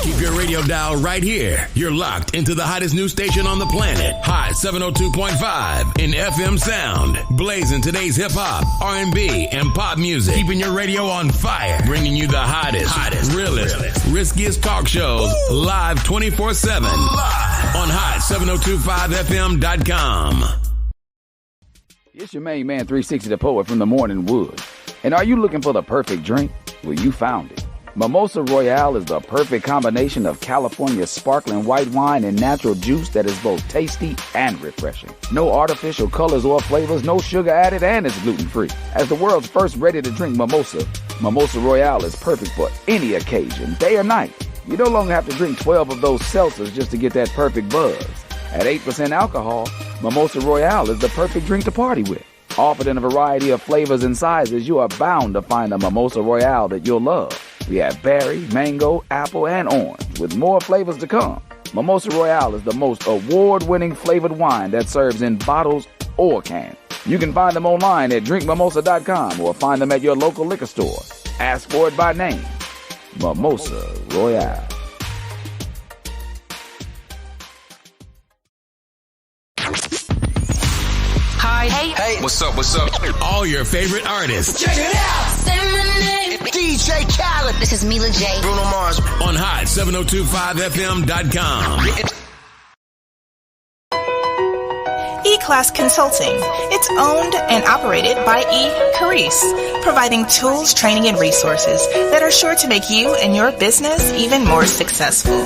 Keep your radio dial right here. You're locked into the hottest news station on the planet. Hot 702.5 in FM sound. Blazing today's hip-hop, R&B, and pop music. Keeping your radio on fire. Bringing you the hottest, realest, riskiest talk shows live 24/7 on hot7025fm.com. It's your main man 360 the Poet from the Morning Wood. And are you looking for the perfect drink? Well, you found it. Mimosa Royale is the perfect combination of California's sparkling white wine and natural juice that is both tasty and refreshing. No artificial colors or flavors, no sugar added, and it's gluten-free. As the world's first ready-to-drink mimosa, Mimosa Royale is perfect for any occasion, day or night. You no longer have to drink 12 of those seltzers just to get that perfect buzz. At 8% alcohol, Mimosa Royale is the perfect drink to party with. Offered in a variety of flavors and sizes, you are bound to find a Mimosa Royale that you'll love. We have berry, mango, apple, and orange, with more flavors to come. Mimosa Royale is the most award-winning flavored wine that serves in bottles or cans. You can find them online at drinkmimosa.com or find them at your local liquor store. Ask for it by name. Mimosa Royale. Hi. Hey. What's up? All your favorite artists. Check it out. Say my name. DJ Khaled. This is Mila J. Bruno Mars. On hot7025fm.com. E-Class Consulting. It's owned and operated by Carrice, providing tools, training, and resources that are sure to make you and your business even more successful.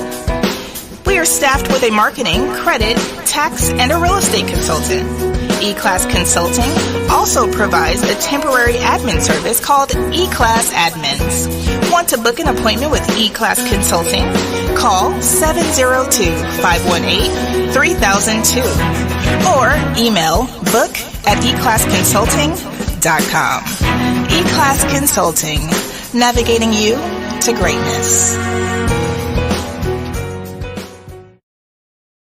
We are staffed with a marketing, credit, tax, and a real estate consultant. E-Class Consulting also provides a temporary admin service called E-Class Admins. Want to book an appointment with E-Class Consulting? Call 702-518-3002 or email book@eclassconsulting.com. E-Class Consulting, navigating you to greatness.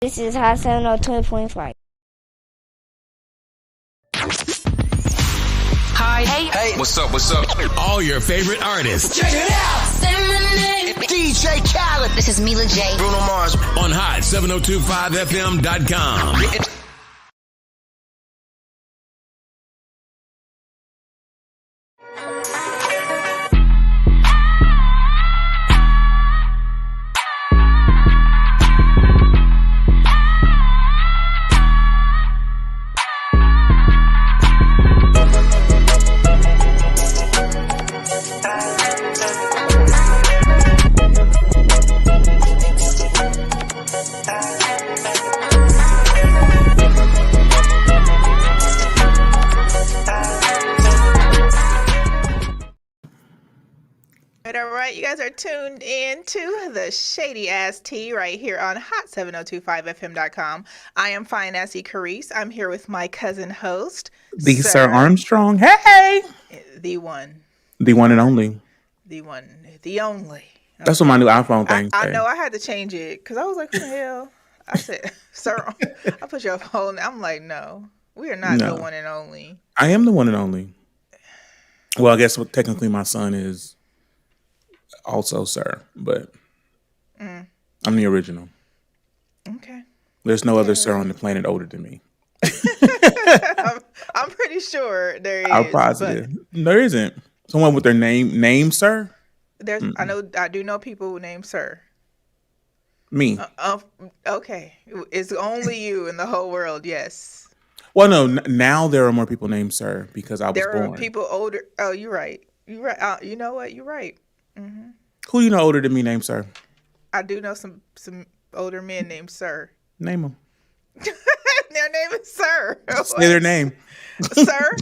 This is Hot 702.5. Hi. Hey. What's up? All your favorite artists. Check it out. Say my name. DJ Khaled. This is Mila J. Bruno Mars. On hot7025fm.com. All right, you guys are tuned in to the Shady Ass Tea right here on hot7025fm.com. I am fine assy Carrice. I'm here with my cousin host, the Sir Armstrong. Hey, the one and only, the only. Okay. That's what my new iPhone thing. I know I had to change it because I was like, "What the hell?" I said, "Sir," I put your phone. I'm like, "No, we are not the one and only." I am the one and only. Well, I guess technically my son is also Sir, but I'm the original. Okay. There's no other Sir on the planet older than me. I'm pretty sure there is. I'm positive. There isn't. Someone with their name Sir? There's. I do know people named Sir. Me. Okay. It's only you in the whole world, yes. Well, no, now there are more people named Sir because I was born. There are people older. Oh, you're right. You're right. You know what? You're right. Mm-hmm. Who do you know older than me named Sir? I do know some older men named Sir. Name them. Their name is Sir. Say their name. Sir?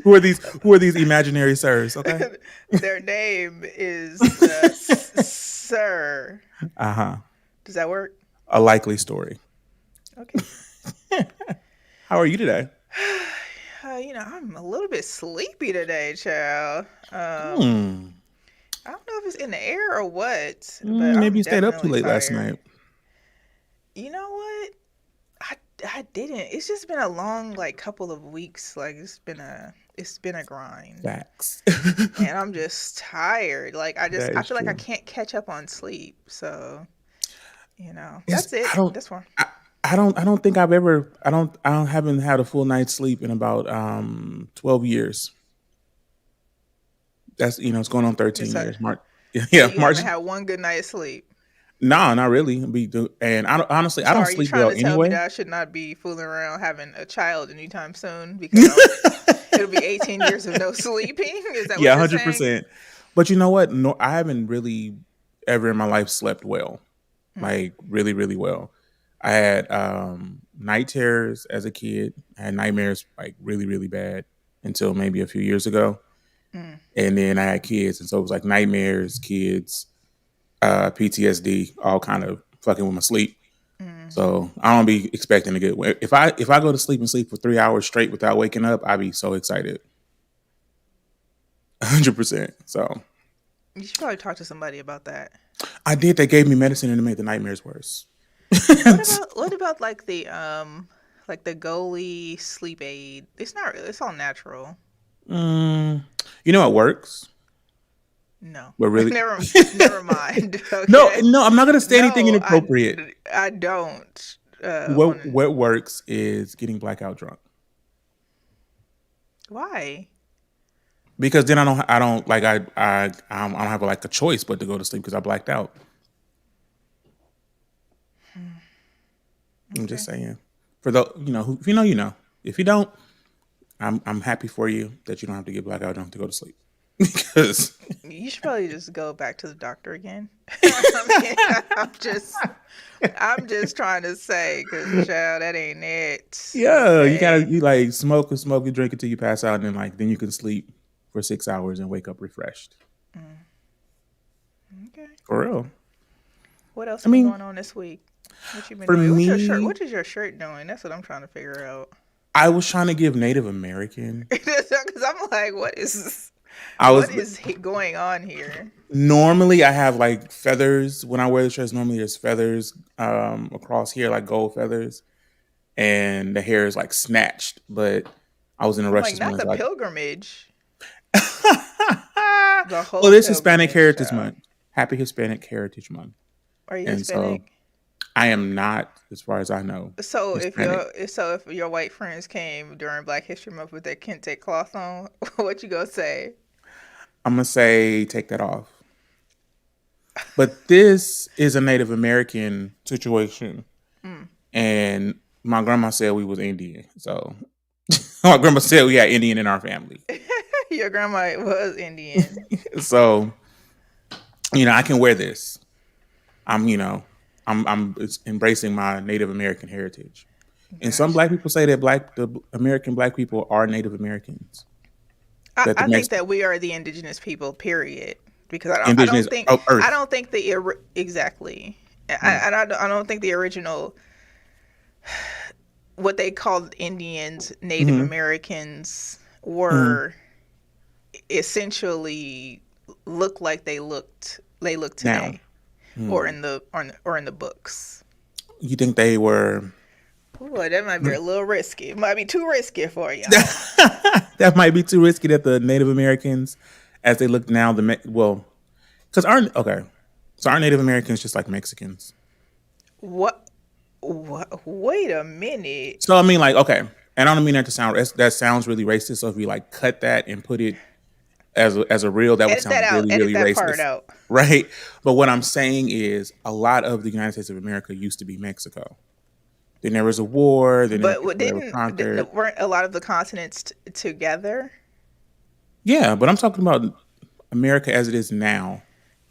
Who are these imaginary sirs, okay? Their name is Sir. Uh-huh. Does that work? A likely story. Okay. How are you today? I'm a little bit sleepy today, child. I don't know if it's in the air or what. But maybe you stayed up too late last night. You know what? I didn't. It's just been a long couple of weeks. It's been it's been a grind. Facts. And I'm just tired. Like I That is feel like I true. can't catch up on sleep. So, It's, that's it. I don't. That's one. I don't think I've ever. I haven't had a full night's sleep in about 12 years. That's it's going on 13 So, years. March. so Yeah, you March. haven't had one good night's sleep. No, not really. And honestly, I So don't are you sleep trying well to tell me anyway. that I should not be fooling around having a child anytime soon because it'll be 18 years of no sleeping? Is that what Yeah, you're saying? 100%. But you know what? No, I haven't really ever in my life slept well, like really, really well. I had night terrors as a kid. I had nightmares like really, really bad until maybe a few years ago. And then I had kids, and so it was like nightmares, kids, PTSD, all kind of fucking with my sleep. So I don't be expecting to get if I go to sleep and sleep for 3 hours straight without waking up, I'd be so excited. 100%. So You should probably talk to somebody about that. I did. They gave me medicine and it made the nightmares worse. What about like the goalie sleep aid? It's not really. It's all natural. You know what works? No, But really, never mind. Okay? no, I'm not gonna say anything inappropriate. I don't. What works is getting blackout drunk. Why? Because then I don't have like a choice but to go to sleep because I blacked out. I'm just saying. For the if you know, you know. If you don't, I'm happy for you that you don't have to get blackout drunk to go to sleep. Because You should probably just go back to the doctor again. I mean, I'm just trying to say, because child, that ain't it. yeah, Okay. you like smoke and drink until you pass out, and then you can sleep for 6 hours and wake up refreshed. Okay. For real. What else I mean, been going on this week? What you been for doing? What's your me- shirt? What is your shirt doing? That's what I'm trying to figure out. I was trying to give Native American. Because I'm like, what is going on here? Normally, I have like feathers when I wear the shirts. Normally, there's feathers across here, like gold feathers, and the hair is like snatched. But I was in a rush Like this not morning. the So pilgrimage. The whole well, it's Hispanic pilgrimage, Heritage child. Month. Happy Hispanic Heritage Month. Are you And Hispanic? so I am not, as far as I know. So Hispanic. if your white friends came during Black History Month with their kente cloth on, what you gonna say? I'm gonna say take that off. But this is a Native American situation, and my grandma said we was Indian. So my grandma said we had Indian in our family. Your grandma was Indian. So I can wear this. I'm embracing my Native American heritage. And some Black people say that the American Black people are Native Americans. I think that we are the indigenous people. Period. Because I Indigenous don't think of Earth. I don't think exactly. I don't think the original what they called Indians, Native Americans were essentially look like they look today, or in the books. You think they were? Boy, that might be a little risky. It might be too risky for you. That might be too risky that the Native Americans, as they look now, because so our Native Americans just like Mexicans. What? Wait a minute. So I mean, like, okay, and I don't mean that to sound that sounds really racist. So if we like cut that and put it as a reel, that would Edit sound that out. really, Edit really that racist, part out. right? But what I'm saying is, a lot of the United States of America used to be Mexico. Then there was a war. Then But weren't a lot of the continents together? Yeah, but I'm talking about America as it is now.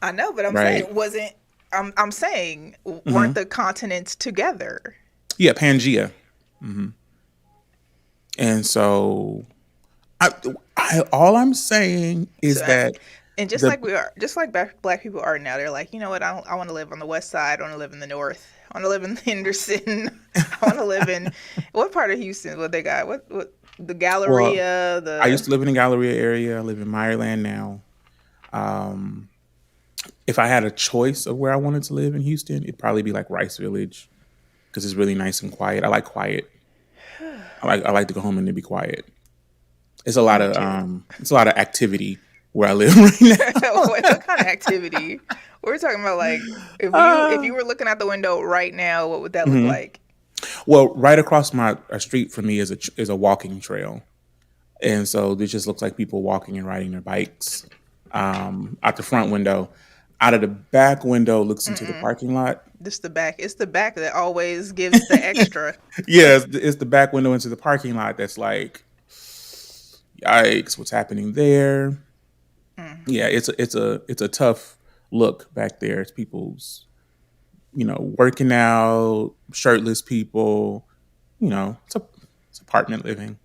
I know, but I'm Right. saying wasn't. I'm saying weren't the continents together? Yeah, Pangea. And so, all I'm saying is that And just like we are, just like black people are now, they're like, you know what? I want to live on the west side. I want to live in the north. I want to live in Henderson. I want to live in what part of Houston? What they got? What the Galleria? I used to live in the Galleria area. I live in Meyerland now. If I had a choice of where I wanted to live in Houston, it'd probably be like Rice Village because it's really nice and quiet. I like quiet. I like to go home and to be quiet. It's a lot of activity where I live right now. What kind of activity? We're talking about like if you were looking out the window right now, what would that look like? Well, right across my street from me is a walking trail, and so this just looks like people walking and riding their bikes out the front window. Out of the back window looks into the parking lot. Just the back. It's the back that always gives the extra. Yeah, it's the back window into the parking lot. That's like, yikes! What's happening there? Yeah, it's a tough look back there. It's people's, working out, shirtless people. It's apartment living.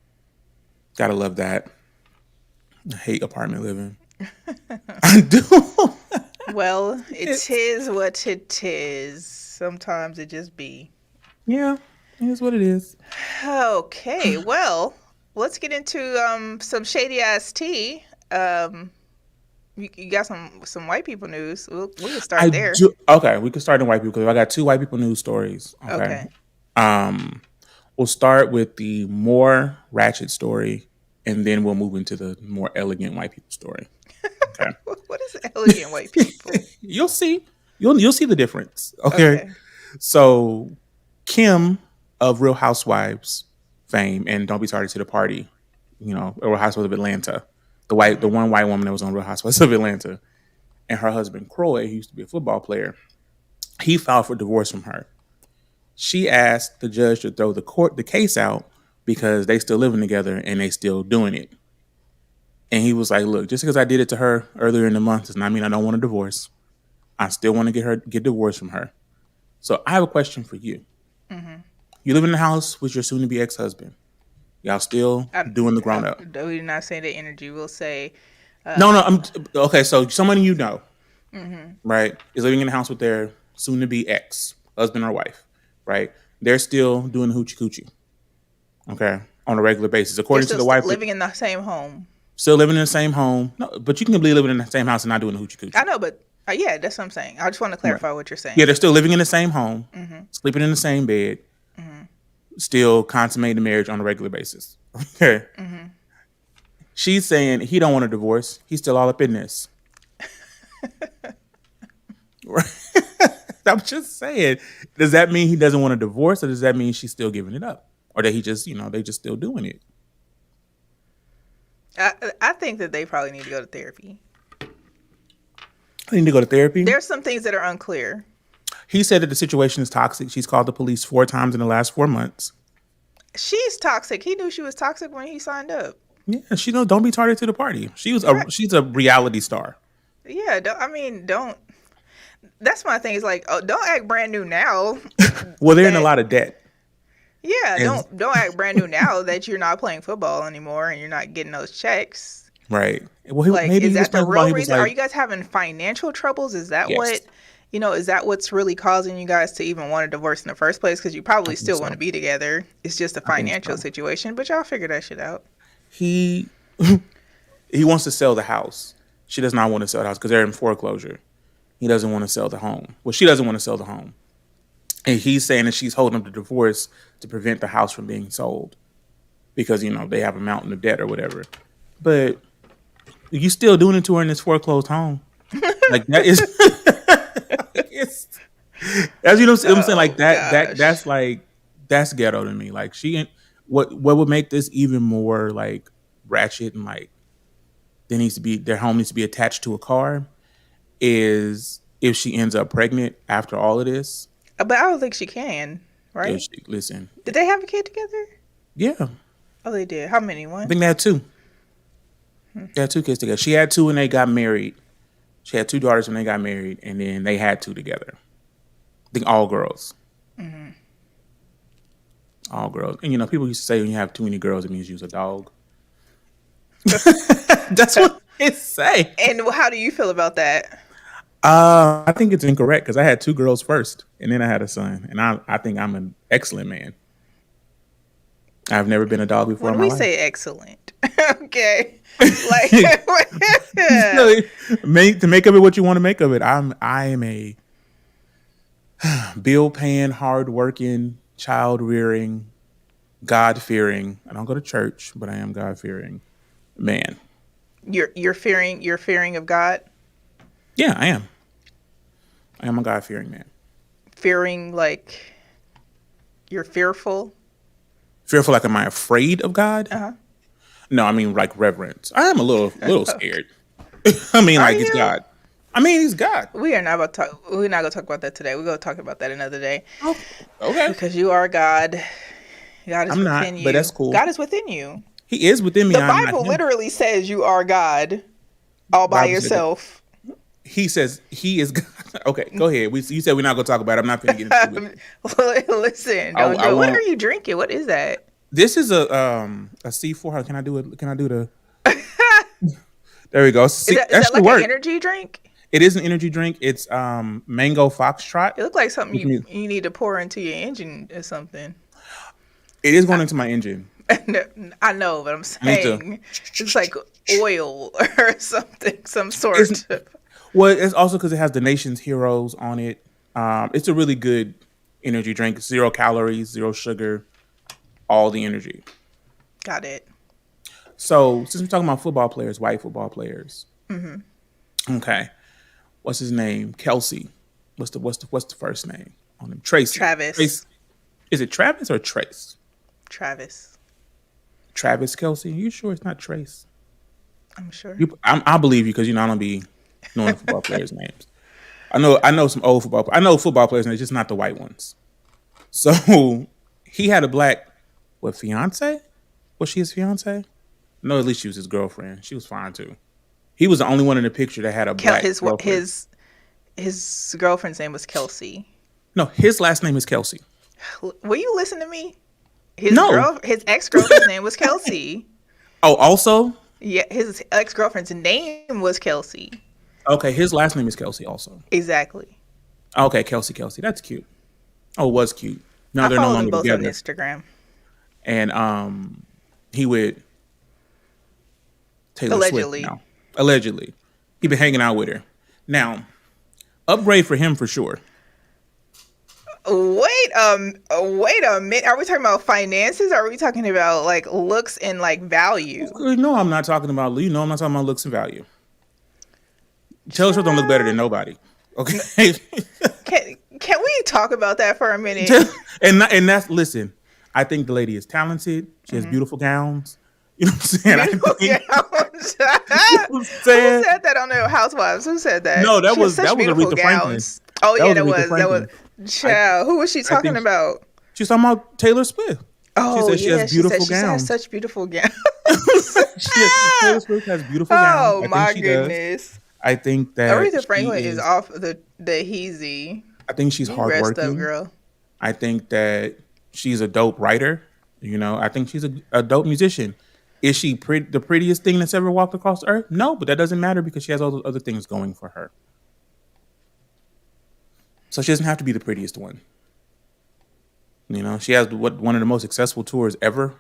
Gotta love that. I hate apartment living. I do. Well, it is what it is. Sometimes it just be. Yeah, it is what it is. Okay, well, let's get into some shady ass tea. You got some white people news. We can start there. Okay, we can start in white people because I got 2 white people news stories. Okay. We'll start with the more ratchet story, and then we'll move into the more elegant white people story. Okay. What is elegant white people? You'll see. You'll see the difference. Okay. So Kim of Real Housewives fame, and don't be sorry to the party. Real Housewives of Atlanta. The one white woman that was on Real Housewives of Atlanta, and her husband Croy, who used to be a football player, he filed for divorce from her. She asked the judge to throw the case out because they still living together and they still doing it. And he was like, "Look, just because I did it to her earlier in the month does not mean I don't want a divorce. I still want to get divorced from her." So I have a question for you. You live in the house with your soon-to-be ex-husband. Y'all still doing the grown up. We're not saying the energy. We'll say. No. Okay. So someone right, is living in the house with their soon-to-be ex-husband or wife, right? They're still doing the hoochie coochie. Okay, on a regular basis, according to the wife. Living in the same home. Still living in the same home. No, but you can be living in the same house and not doing the hoochie coochie. I know, but yeah, that's what I'm saying. I just want to clarify what you're saying. Yeah, they're still living in the same home, sleeping in the same bed, still consummating the marriage on a regular basis. Okay. She's saying he don't want a divorce. He's still all up in this. I'm just saying. Does that mean he doesn't want a divorce, or does that mean she's still giving it up, or that he just, they just still doing it? I think that they probably need to go to therapy. They need to go to therapy? There's some things that are unclear. He said that the situation is toxic. She's called the police 4 times in the last 4 months. She's toxic. He knew she was toxic when he signed up. Yeah, don't be tardy to the party. She's a reality star. Yeah, don't. That's my thing. Is like, don't act brand new now. Well, they're in a lot of debt. Yeah, don't act brand new now that you're not playing football anymore and you're not getting those checks. Right. Well, is that the real reason? Are you guys having financial troubles? Is that what? Is that what's really causing you guys to even want a divorce in the first place? Because you probably still want to be together. It's just a financial situation, but y'all figure that shit out. He wants to sell the house. She does not want to sell the house because they're in foreclosure. He doesn't want to sell the home. Well, she doesn't want to sell the home. And he's saying that she's holding up the divorce to prevent the house from being sold because, they have a mountain of debt or whatever. But you still doing it to her in this foreclosed home. Like that is... As you know what I'm saying, like that's ghetto to me. Like what would make this even more like ratchet and like their home needs to be attached to a car is if she ends up pregnant after all of this. But I don't think she can, right? Listen. Did they have a kid together? Yeah. Oh, they did. How many? One? I think they had 2. They had 2 kids together. She had 2 when they got married. She had 2 daughters when they got married, and then they had 2 together. I think all girls. All girls. And, people used to say when you have too many girls, it means you're a dog. That's what they say. And how do you feel about that? I think it's incorrect because I had 2 girls first, and then I had a son. And I think I'm an excellent man. I've never been a dog before in my life. When we say excellent, okay. Like to make of it what you want to make of it. I am a bill paying, hard working, child rearing, God fearing. I don't go to church, but I am God fearing Man. You're fearing of God? Yeah, I am. I am a God-fearing man. Fearing like you're fearful? Fearful, like, am I afraid of God? Uh-huh. No, I mean, like, reverence. I am a little scared. I mean, Are like, it's you? God. I mean, he's God. We're not going to talk about that today. We're going to talk about that another day. Oh, okay. Because you are God. God is I'm not, within you. but that's cool. God is within you. He is within me. The I'm Bible not him. literally says you are God all by Bible said that. yourself. He says he is God. Okay, go ahead. You said we're not going to talk about it. I'm not going to get into it. Listen, I what won't. are you drinking? What is that? This is a C4. Can I do it? Can I do the? There we go. Is that like an energy drink? It is an energy drink. It's mango foxtrot. It looks like something you need to pour into your engine or something. It is going into my engine. I know, but I'm saying it's like oil or something, some sort. Well, it's also because it has the nation's heroes on it. It's a really good energy drink. 0 calories, 0 sugar, all the energy. Got it. So since we're talking about football players, white football players, okay, what's his name? Kelsey. What's the first name on him? Tracy. Travis. Is it Travis or Trace? Travis. Travis Kelsey. Are you sure it's not Trace? I'm sure. I believe you because I don't be knowing football players' names. I know some old football. I know football players, and it's just not the white ones. So he had a black fiance? Was she his fiance? No, at least she was his girlfriend. She was fine too. He was the only one in the picture that had a black girlfriend. His girlfriend's name was Kelsey. No, his last name is Kelsey. Will you listen to me? His ex-girlfriend's name was Kelsey. Oh, also? Yeah, his ex-girlfriend's name was Kelsey. Okay, his last name is Kelsey also. Exactly. Okay, Kelsey. That's cute. Oh, it was cute. Now they're no longer both together. On Instagram. And he with Taylor Allegedly. Swift now. Allegedly. He been hanging out with her. Now, upgrade for him for sure. Wait a minute. Are we talking about finances? Or are we talking about like looks and like value? No, I'm not talking about. I'm not talking about looks and value. Taylor Swift don't look better than nobody. Okay. Can we talk about that for a minute? And that's listen. I think the lady is talented. She has beautiful gowns. You know what I'm saying? Who said that on the Housewives? Who said that? No, that was Aretha Franklin. Oh yeah, that was. Child, who was she talking about? She was talking about Taylor Swift. Oh, she said she has beautiful gowns. She has such beautiful gowns. Taylor Swift has beautiful gowns. Oh my goodness! I think that Aretha Franklin is off the heezy. I think she's hardworking. Rest up, girl. I think that she's a dope writer. I think she's a dope musician. Is she the prettiest thing that's ever walked across the earth? No, but that doesn't matter because she has all those other things going for her. So she doesn't have to be the prettiest one. She has one of the most successful tours ever.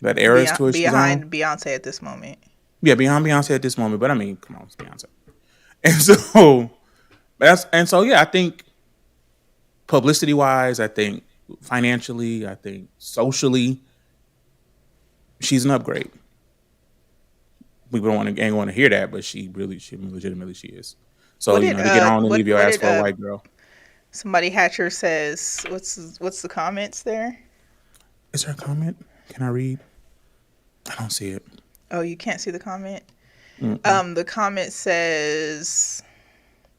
That Eras tour she's on. Behind Beyonce at this moment. Yeah, behind Beyonce at this moment. But I mean, come on, it's Beyonce. I think publicity-wise, I think financially, I think socially, she's an upgrade. We ain't want to hear that, but she legitimately she is. So to get on and leave your ass for a white girl. Somebody Hatcher says, what's the comments there? Is there a comment? Can I read? I don't see it. Oh, you can't see the comment? The comment says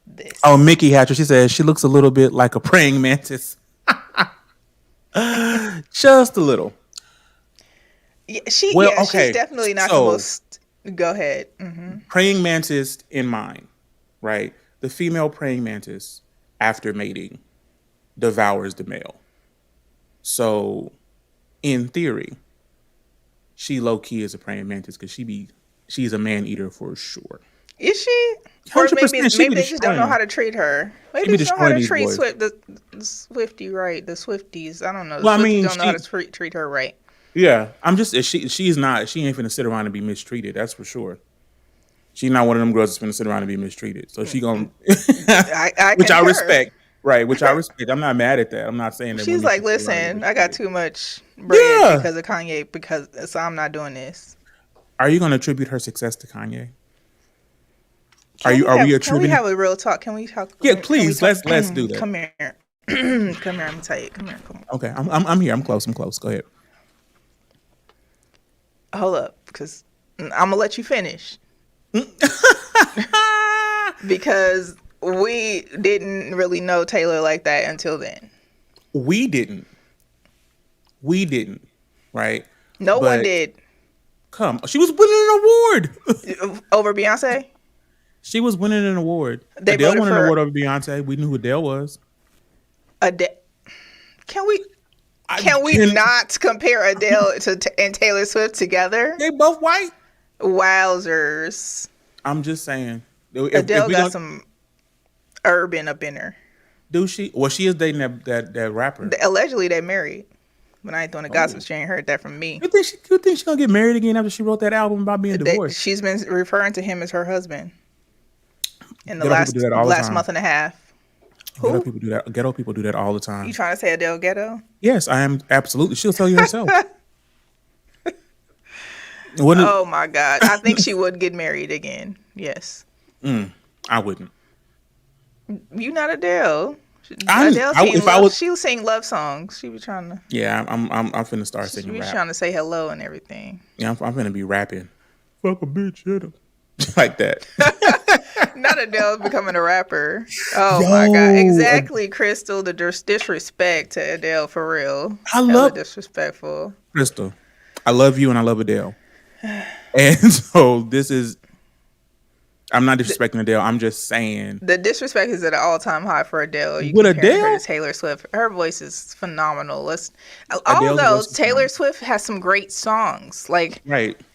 this. Oh, Mickey Hatcher, she says she looks a little bit like a praying mantis. Just a little. Yeah, she's definitely not the most. Go ahead. Mm-hmm. Praying mantis in mind, right? The female praying mantis, after mating, devours the male. So, in theory, she low key is a praying mantis because she's a man eater for sure. Is she? 100%. Or maybe they just don't know how to treat her. Maybe they don't know how to treat the Swiftie right. The Swifties. I don't know. Don't know how to treat her right. Yeah, I'm just she's not. She ain't finna sit around and be mistreated. That's for sure. She's not one of them girls that's finna sit around and be mistreated. So she gonna, which I respect, right? Which I respect. I'm not mad at that. I'm not saying that. She's like, listen, I got too much bread because of Kanye, so I'm not doing this. Are you going to attribute her success to Kanye? Are we attributing? Can we have a real talk? Can we talk? Yeah, please. Let's do that. Come here. Come here. I'm gonna tell you. Come here. Okay, I'm here. I'm close. Go ahead. Hold up, because I'm gonna let you finish. Because we didn't really know Taylor like that until then. We didn't, right? No one did. She was winning an award over Beyonce. She was winning an award. Adele won an award over Beyonce. We knew who Adele was. Can we not compare Adele and Taylor Swift together? They both white. Wowzers. I'm just saying. Adele got some urban up in her. Do she? Well, she is dating that rapper. Allegedly, they married. But I ain't doing the gossip. She ain't heard that from me. You think she's gonna get married again after she wrote that album about being divorced? She's been referring to him as her husband in the last month and a half. Who? Ghetto people do that. Ghetto people do that all the time. You trying to say Adele ghetto? Yes, I am absolutely. She'll tell you herself. Oh my God! I think she would get married again. Yes. I wouldn't. You not Adele. She'll sing love songs. She be trying to. Yeah, I'm finna start singing rap. She be trying to say hello and everything. Yeah, I'm finna be rapping. Fuck a bitch, hit him. Like that. Not Adele becoming a rapper. Oh my God! Exactly, Crystal. The disrespect to Adele for real. I love disrespectful. Crystal, I love you and I love Adele. And so this is. I'm not disrespecting Adele. I'm just saying the disrespect is at an all-time high for Adele. You with Adele, her to Taylor Swift. Her voice is phenomenal. Although Taylor Swift has some great songs, right.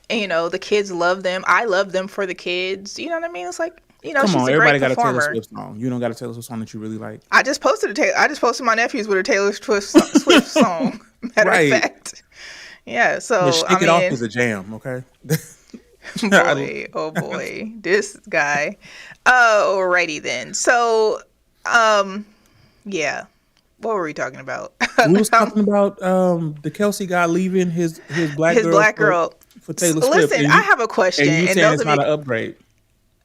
And, the kids love them. I love them for the kids. You know what I mean? It's like come she's on, a everybody great performer. got a Taylor Swift song. You don't got a Taylor Swift song that you really like. I just posted my nephews with a Taylor Swift song. Matter of fact, yeah. So Shake It Off is a jam. Okay. Boy, oh boy, this guy. Alrighty then. So, yeah. What were we talking about? We was talking about the Kelsey guy leaving his black girl for Taylor Swift. Listen, I have a question. And you saying it's not an upgrade.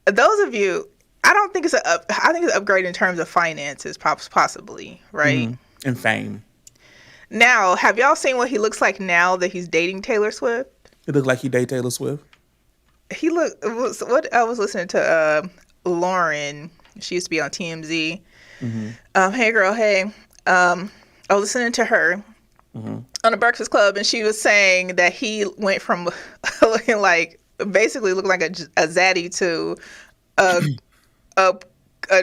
Those of you, I don't think it's I think it's an upgrade in terms of finances, possibly, right? Mm-hmm. And fame. Now, have y'all seen what he looks like now that he's dating Taylor Swift? It looks like he dates Taylor Swift. What I was listening to Lauren. She used to be on TMZ. Mm-hmm. Hey girl, hey. I was listening to her on the Breakfast Club, and she was saying that he went from looking like basically looking like a zaddy to a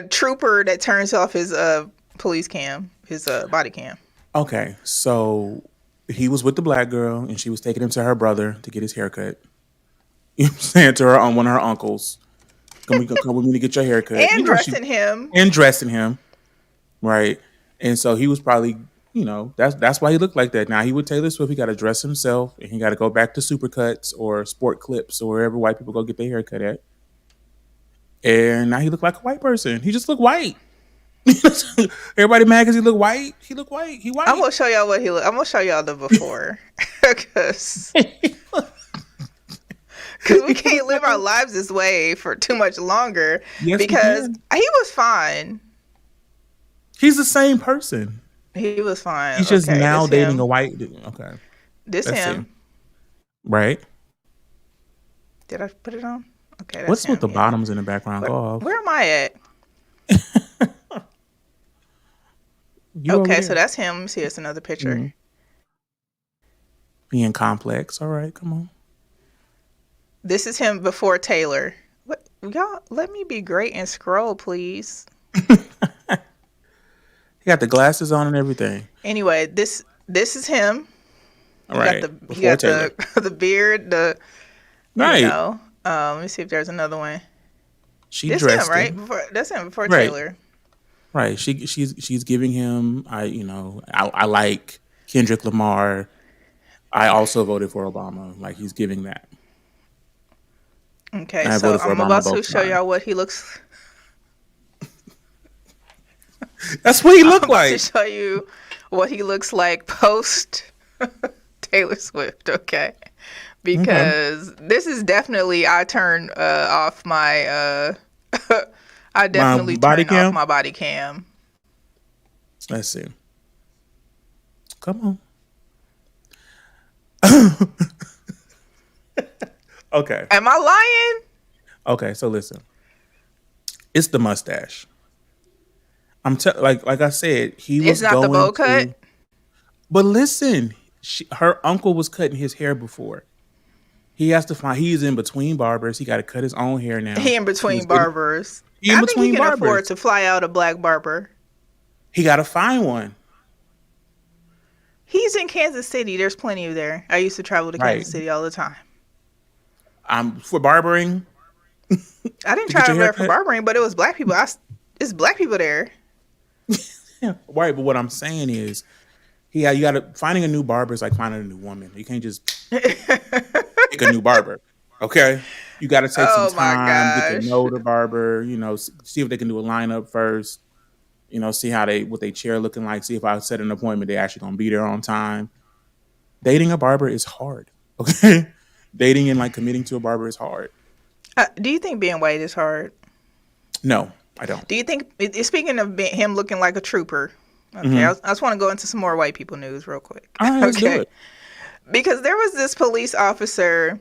trooper that turns off his police cam, his body cam. Okay, so he was with the black girl, and she was taking him to her brother to get his haircut. You know what I'm saying, to her one of her uncles, come with me to get your haircut. And dressing him. And dressing him. Right. And so he was probably, that's why he looked like that. Now he with Taylor Swift, he got to dress himself and he got to go back to Supercuts or Sport Clips or wherever white people go get their haircut at. And now he looked like a white person. He just looked white. Everybody mad because he looked white. He looked white. He white. I'm going to show y'all what he looked. I'm going to show y'all the before. Because we can't live our lives this way for too much longer. Yes, because he was fine. He's the same person. He was fine. He's just now dating a white dude. Okay. This him. Right. Did I put it on? Okay. That's What's with the bottoms in the background? Go off. Where am I at? Okay, so that's him. Let me see. It's another picture. Mm-hmm. Being complex. All right, come on. This is him before Taylor. What, y'all, let me be great and scroll, please. He got the glasses on and everything. Anyway, this is him. All right. He got the beard. Right. Let me see if there's another one. This dressed him, right? That's him before Taylor. Right. She's giving him. I like Kendrick Lamar. I also voted for Obama. Like he's giving that. Okay, so I'm about to show y'all what he looks. That's what he looked like. To show you what he looks like post Taylor Swift. Okay, because this is definitely I turn off my I definitely body turn off cam? my body cam. Let's see. Come on. Okay. Am I lying? Okay, so listen. It's the mustache. Like I said, he It's was not the bow going cut. to. But listen, her uncle was cutting his hair before. He has to find. He's in between barbers. He got to cut his own hair now. He in between barbers. He in I think he between can barbers. afford to fly out a black barber. He got to find one. He's in Kansas City. There's plenty of there. I used to travel to Kansas City all the time. For barbering. I didn't travel there for barbering, but it was black people. It's black people there. Right, but what I'm saying is, you got to finding a new barber is like finding a new woman. You can't just pick a new barber. Okay, you got to take some time, get to know the barber. See if they can do a lineup first. See what they chair looking like. See if I set an appointment, they actually gonna be there on time. Dating a barber is hard. Okay, dating and like committing to a barber is hard. Do you think being white is hard? No, I don't. Do you think, speaking of him looking like a trooper, okay, I just want to go into some more white people news real quick. All right, let's do it. Because there was this police officer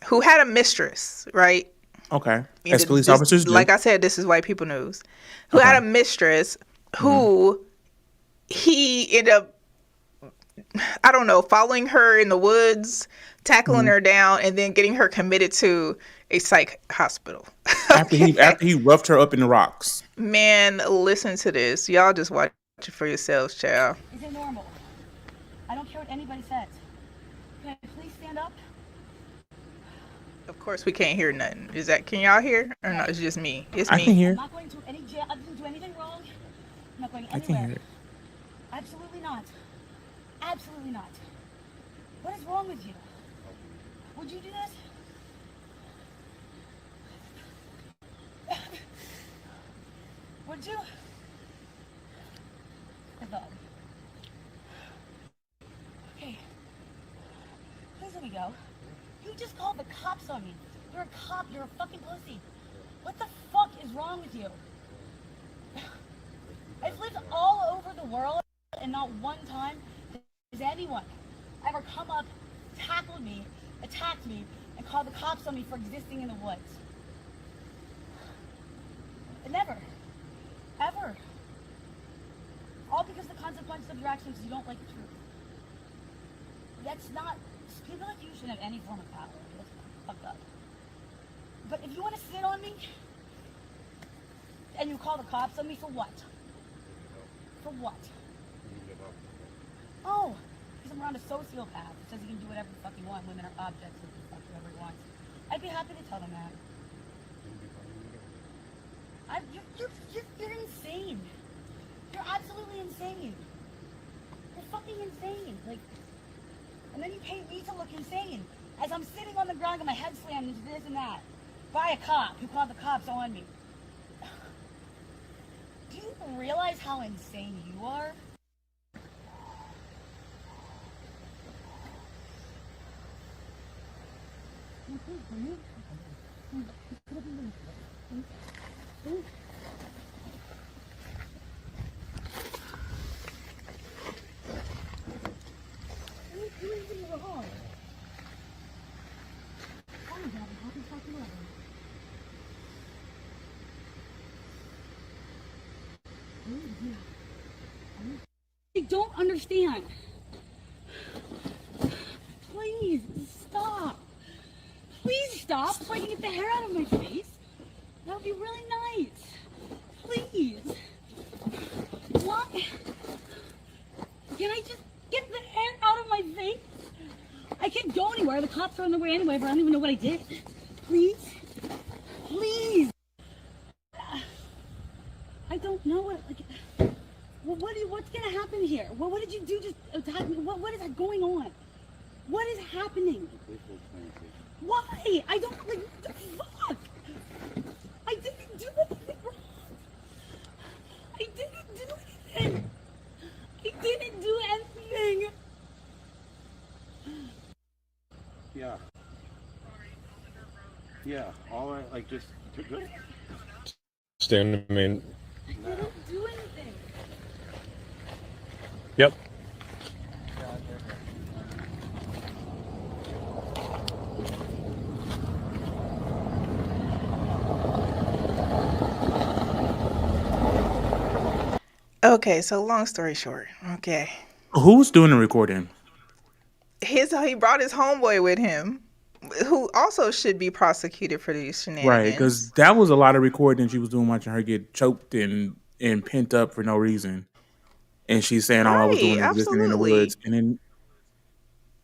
who had a mistress, right? Okay. As police officers do. Like I said, this is white people news. Who had a mistress who he ended up, I don't know, following her in the woods, tackling her down, and then getting her committed to a psych hospital. After he roughed her up in the rocks. Man, listen to this. Y'all just watch it for yourselves, child. Is it normal? I don't care what anybody says. Can I please stand up? Of course, we can't hear nothing. Can y'all hear? Or no, it's just me. It's me. I can hear. I'm not going to any jail. I didn't do anything wrong. I'm not going anywhere. I can hear it. Absolutely not. Absolutely not. What is wrong with you? Would you do this? Would you? Okay. Please let me go. You just called the cops on me. You're a cop. You're a fucking pussy. What the fuck is wrong with you? I've lived all over the world, and not one time has anyone ever come up, tackled me, attacked me, and called the cops on me for existing in the woods. Never. Ever. All because the consequences of your actions, you don't like the truth. That's not... People like you shouldn't have any form of power. That's fucked up. But if you want to sit on me, and you call the cops on me, for what? For what? Oh, because I'm around a sociopath who says he can do whatever the fuck he wants. Women are objects, he can fuck whoever he wants. I'd be happy to tell them that. You're insane. You're absolutely insane. You're fucking insane. Like, and then you paint me to look insane as I'm sitting on the ground with my head slammed into this and that by a cop who called the cops on me. Do you realize how insane you are? I don't understand. Please stop. Please stop so I can get the hair out of my face. That would be really nice. Please. Why? Can I just get the hair out of my face? I can't go anywhere. The cops are on their way anyway, but I don't even know what I did. Please. Please. I don't know what, like, what's gonna happen here? What did you do? Just attack me? What is going on? What is happening? Why? I don't, like, what the fuck? I didn't do anything wrong. I didn't do anything. I didn't do anything. Yeah, all right, like just Stay in the main. They didn't do anything. Yep. Okay, so long story short, okay. Who's doing the recording? He brought his homeboy with him, who also should be prosecuted for these Right, because shenanigans. that was a lot of recording she was doing, watching her get choked and pent up for no reason, and she's saying all I was Right, doing is listening in the absolutely. woods, and then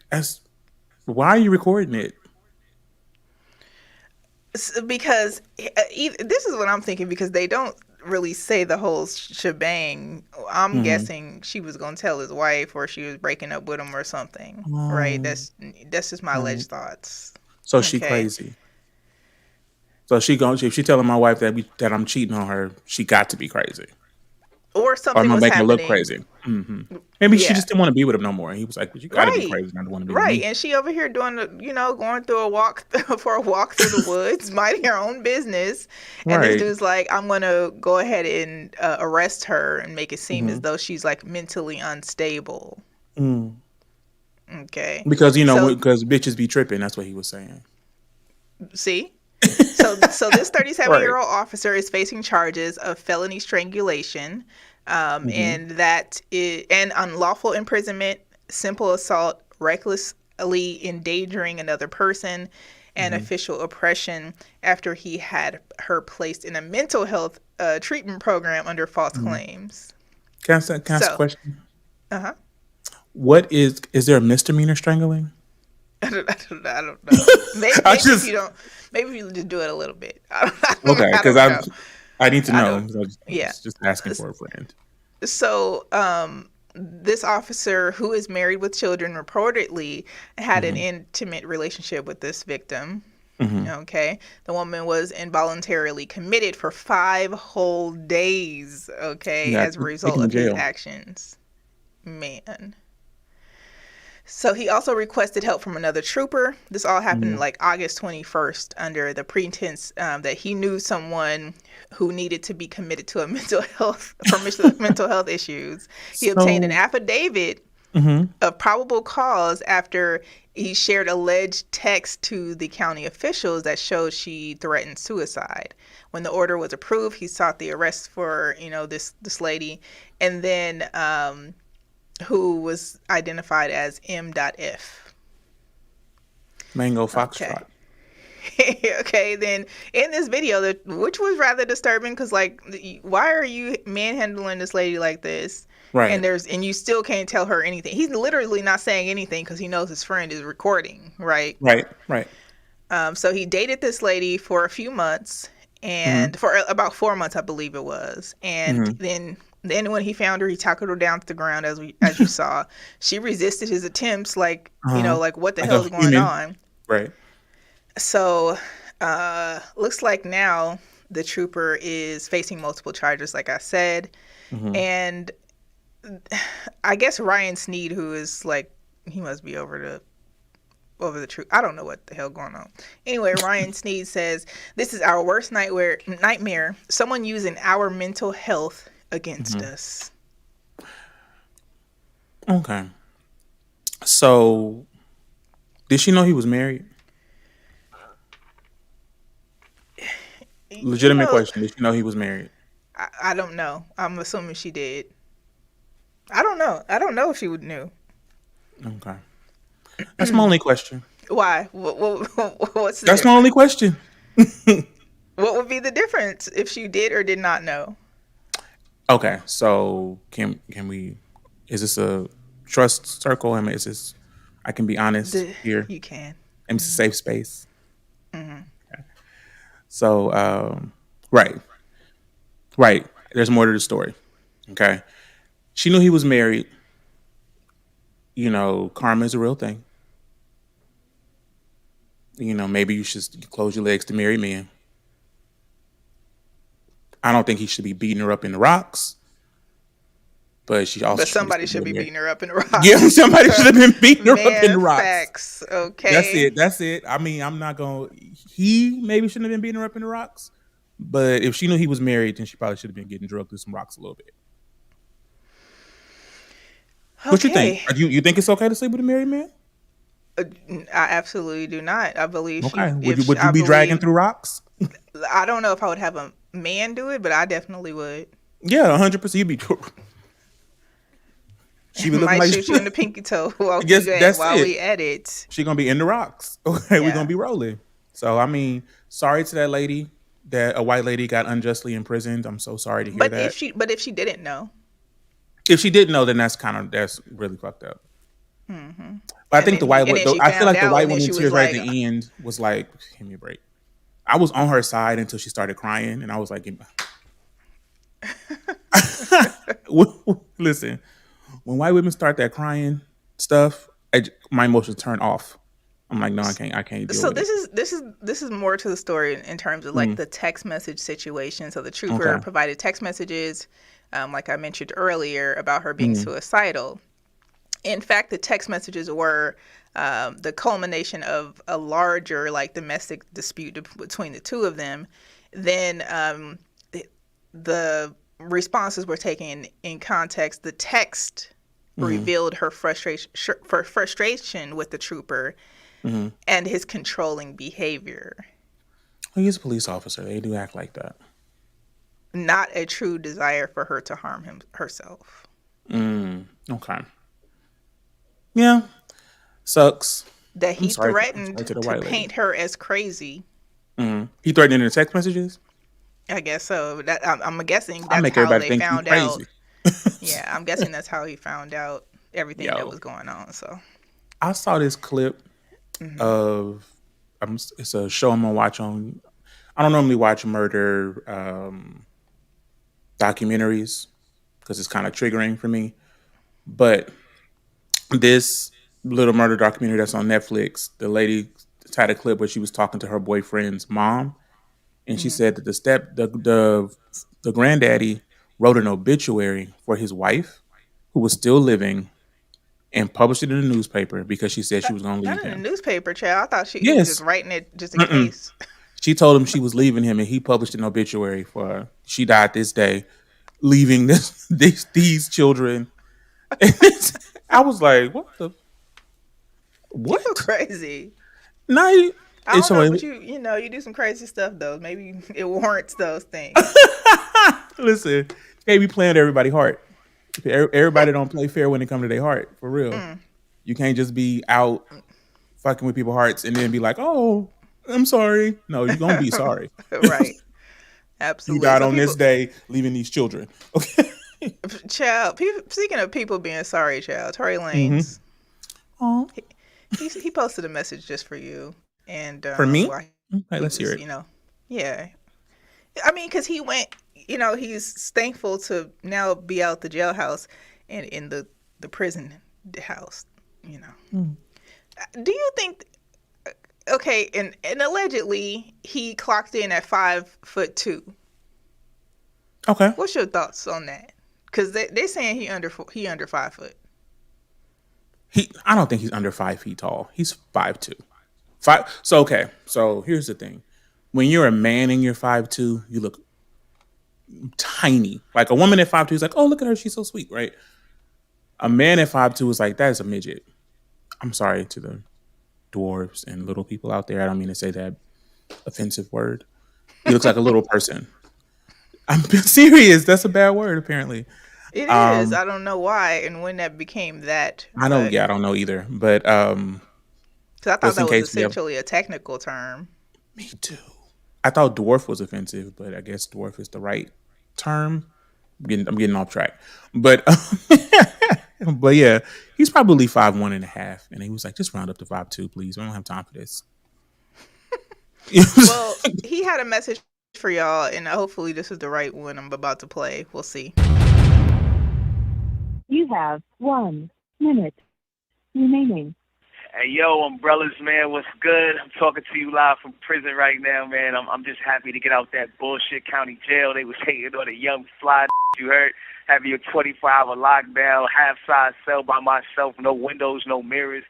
that's why are you recording it? Because this is what I'm thinking, because they don't really say the whole shebang. I'm Mm-hmm. guessing she was gonna tell his wife, or she was breaking up with him or something. Right? Um, That's just my right. alleged thoughts. So she Okay. crazy. So if she telling my wife that I'm cheating on her, she got to be crazy. Or Or I'm something gonna was make her look happening. crazy. Mm-hmm. Maybe she Yeah. just didn't want to be with him no more. And he was like, "But you got to be Right. crazy not to want to be with Right. me." And she over here doing going through a walk for a walk through the woods, minding her own business. And this Right. dude's like, I'm going to go ahead and arrest her and make it seem as Mm-hmm. though she's like mentally unstable. Mm. Okay. Because So, because bitches be tripping. That's what he was saying. see? So this 37-year-old Right. officer is facing charges of felony strangulation, Mm-hmm. and unlawful imprisonment, simple assault, recklessly endangering another person, and Mm-hmm. official oppression after he had her placed in a mental health treatment program under false Mm-hmm. claims. Can I ask a So, question? uh-huh. What is there a misdemeanor strangling? I don't know. Maybe, I maybe if just you don't, maybe if you just do it a little bit. okay I because don't know. I need to I know. don't. So I Yeah. was just asking for a friend. So, this officer, who is married with children, reportedly had an Mm-hmm. intimate relationship with this victim. Mm-hmm. Okay. The woman was involuntarily committed for 5 whole days. Okay. Yeah, As a take result him to of his jail. actions. Man. So he also requested help from another trooper. This all happened Mm-hmm. like August 21st under the pretense that he knew someone who needed to be committed to a mental health issues. He obtained an So, affidavit mm-hmm. of probable cause after he shared alleged text to the county officials that showed she threatened suicide. When the order was approved, he sought the arrest for this lady, and then who was identified as M.F. Mango Okay. Foxtrot. Okay, then in this video, which was rather disturbing, because like, why are you manhandling this lady like this? Right. And you still can't tell her anything. He's literally not saying anything because he knows his friend is recording, right? Right. Right. So he dated this lady for a few months, Mm-hmm. and for about 4 months, I believe it was. And Mm-hmm. then when he found her, he tackled her down to the ground, as you saw. She resisted his attempts, like, Uh-huh. like, what the Like hell a is going human. on? Right. So, looks like now the trooper is facing multiple charges, like I said. Mm-hmm. And I guess Ryan Sneed, who is like, he must be over the truth. I don't know what the hell going on. Anyway, Ryan Sneed says, "This is our worst nightmare. Someone using our mental health against Mm-hmm. us." Okay. So, did she know he was married? You Legitimate know, question. Did she know he was married? I don't know. I'm assuming she did. I don't know. I don't know if she knew. Okay. That's my only question. Why? What's the That's my difference? only question. What would be the difference if she did or did not know? Okay. So, can we? Is this a trust circle? I mean, I can be honest here. You can. And it's a safe space. Mm-hmm. So, right. There's more to the story. Okay. She knew he was married. Karma is a real thing. Maybe you should close your legs to married men. I don't think he should be beating her up in the rocks. but she also But somebody should be beating her up in the rocks. Yeah, somebody should have been beating her up in the rocks. Facts, okay. That's it. I mean, I'm not going to... He maybe shouldn't have been beating her up in the rocks, but if she knew he was married, then she probably should have been getting drugged through some rocks a little bit. Okay. What you think? You think it's okay to sleep with a married man? I absolutely do not. I believe okay. Would you be dragging through rocks? I don't know if I would have a man do it, but I definitely would. Yeah, 100%. You'd be... She be might like shoot you in the pinky toe while we at it. She gonna be in the rocks. Okay, we're gonna be rolling. So I mean, sorry to that lady that a white lady got unjustly imprisoned. I'm so sorry to hear that. If she didn't know, then that's really fucked up. Mm-hmm. But I think the white woman, I feel like the white woman in tears right at the end was like, "Give me a break." I was on her side until she started crying, and I was like, "Listen." When white women start that crying stuff, my emotions turn off. I'm like, no, I can't deal with it. This is more to the story in terms of like the text message situation. So the trooper provided text messages, like I mentioned earlier, about her being suicidal. In fact, the text messages were the culmination of a larger like domestic dispute between the two of them. Then the responses were taken in context. The text revealed her frustration with the trooper and his controlling behavior. Well, he's a police officer. They do act like that. Not a true desire for her to harm herself. Okay. Yeah. Sucks. That he threatened to paint her as crazy. He threatened in the text messages? I guess so. I'm guessing that's how they found out. Yeah, I'm guessing that's how he found out everything that was going on. So I saw this clip of it's a show I'm gonna watch on. I don't normally watch murder documentaries because it's kind of triggering for me. But this little murder documentary that's on Netflix, the lady had a clip where she was talking to her boyfriend's mom. And she said that the granddaddy wrote an obituary for his wife, who was still living, and published it in the newspaper because she said she was going to leave him. Not in the newspaper, child. I thought she was just writing it just in case. She told him she was leaving him, and he published an obituary for her. She died this day, leaving these children. I was like, what? You're crazy. No, I don't know, but you do some crazy stuff though. Maybe it warrants those things. Listen, you can't be playing to everybody's heart. Everybody don't play fair when it comes to their heart, for real. You can't just be out fucking with people's hearts and then be like, "Oh, I'm sorry." No, you're gonna be sorry, right? Absolutely. You died on this day, leaving these children. Okay, child. Speaking of people being sorry, child, Tory Lanez. He posted a message just for you. And for me, let's hear it. Yeah. I mean, because he went, he's thankful to now be out the jailhouse and in the prison house. Do you think? Okay, and allegedly he clocked in at 5'2". Okay. What's your thoughts on that? Because they're saying he under 5 foot. I don't think he's under 5 feet tall. He's 5'2". So here's the thing. When you're a man and you're 5'2", you look tiny. Like a woman at 5'2" is like, oh, look at her, she's so sweet, right? A man at 5'2" is like, that is a midget. I'm sorry to the dwarves and little people out there. I don't mean to say that offensive word. He looks like a little person. I'm serious. That's a bad word, apparently. It is. I don't know why and when that became that. I don't know either. But because I thought that was essentially a technical term. Me too. I thought dwarf was offensive, but I guess dwarf is the right term. I'm getting off track. But but yeah, he's probably 5'1.5", and he was like, just round up to 5'2", please. We don't have time for this. Well, he had a message for y'all, and hopefully this is the right one I'm about to play. We'll see. You have 1 minute remaining. Hey, yo, umbrellas, man, what's good? I'm talking to you live from prison right now, man. I'm just happy to get out that bullshit county jail. They was hating on a young fly, you heard? Having your 24-hour lockdown, half-size cell by myself, no windows, no mirrors.